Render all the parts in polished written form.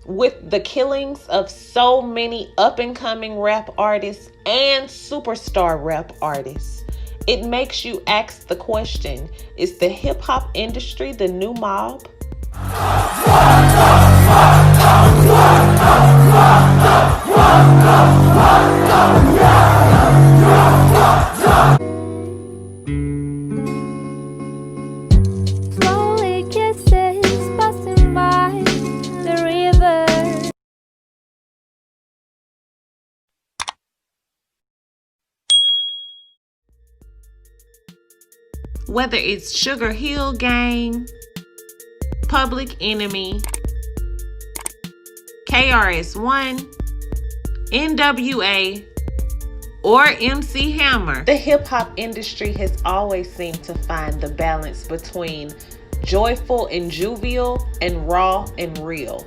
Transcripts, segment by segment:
With the killings of so many up-and-coming rap artists and superstar rap artists, it makes you ask the question, is the hip-hop industry the new mob? Slowly kisses passing by the river. Whether it's Sugar Hill Gang, Public Enemy, KRS-One, NWA, or MC Hammer, the hip-hop industry has always seemed to find the balance between joyful and jovial and raw and real.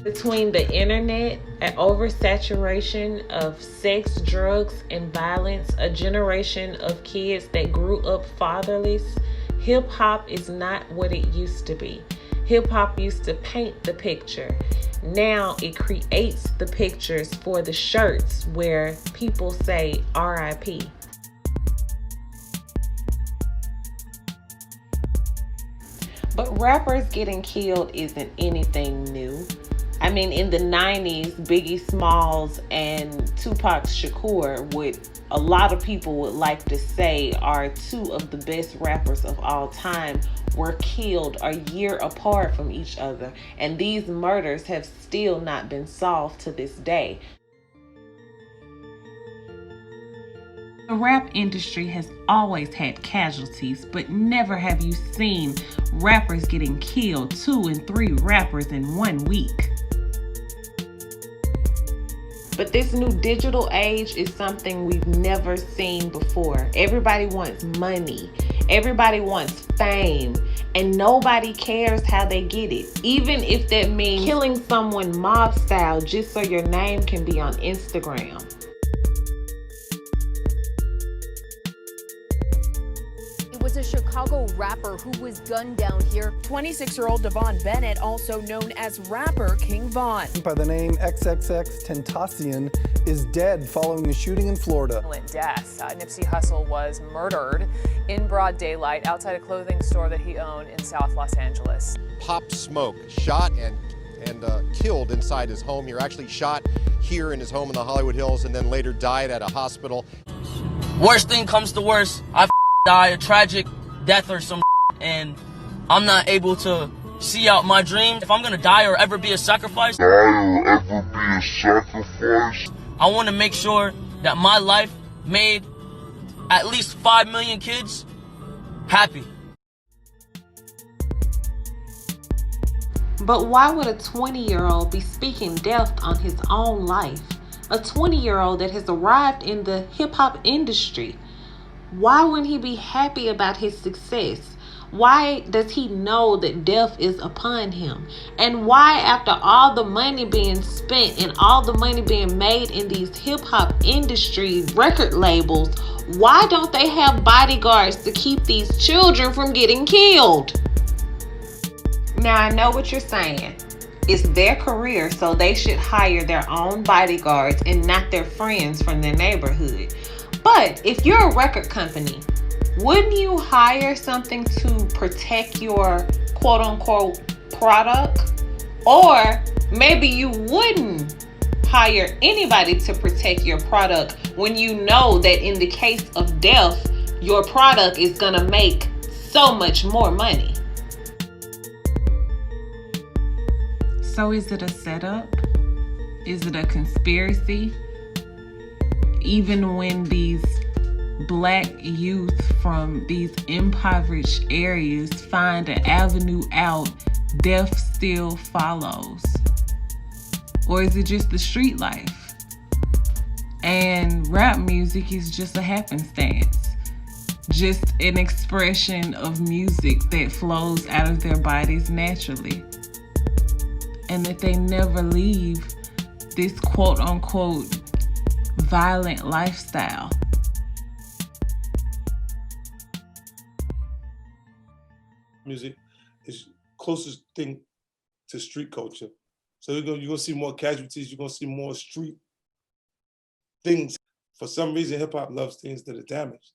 Between the internet, an oversaturation of sex, drugs, and violence, a generation of kids that grew up fatherless, hip-hop is not what it used to be. Hip-hop used to paint the picture. Now it creates the pictures for the shirts where people say RIP. But rappers getting killed isn't anything new. I mean, in the 90s, Biggie Smalls and Tupac Shakur a lot of people would like to say are two of the best rappers of all time, were killed a year apart from each other. And these murders have still not been solved to this day. The rap industry has always had casualties, but never have you seen rappers getting killed, 2 and 3 rappers in 1 week. But this new digital age is something we've never seen before. Everybody wants money. Everybody wants fame. And nobody cares how they get it. Even if that means killing someone mob style just so your name can be on Instagram. Was a Chicago rapper who was gunned down here. 26-year-old Devon Bennett, also known as rapper King Von. By the name XXX Tentacion, is dead following a shooting in Florida. Death. Nipsey Hussle was murdered in broad daylight outside a clothing store that he owned in South Los Angeles. Pop Smoke, shot and killed inside his home here. Actually shot here in his home in the Hollywood Hills and then later died at a hospital. Worst thing comes to worst, I die a tragic death or some and I'm not able to see out my dreams. If I'm gonna die or ever be a sacrifice, I want to make sure that my life made at least 5 million kids happy. But why would a 20-year-old be speaking death on his own life? A 20-year-old that has arrived in the hip-hop industry. Why wouldn't he be happy about his success? Why does he know that death is upon him? And why, after all the money being spent and all the money being made in these hip-hop industry record labels, why don't they have bodyguards to keep these children from getting killed? Now, I know what you're saying. It's their career, so they should hire their own bodyguards and not their friends from their neighborhood. But if you're a record company, wouldn't you hire something to protect your quote-unquote product? Or maybe you wouldn't hire anybody to protect your product when you know that in the case of death, your product is going to make so much more money. So is it a setup? Is it a conspiracy? Even when these Black youth from these impoverished areas find an avenue out, death still follows? Or is it just the street life? And rap music is just a happenstance, just an expression of music that flows out of their bodies naturally, and that they never leave this quote-unquote violent lifestyle. Music is closest thing to street culture. So you're gonna see more casualties. You're gonna see more street things. For some reason, hip hop loves things that are damaged.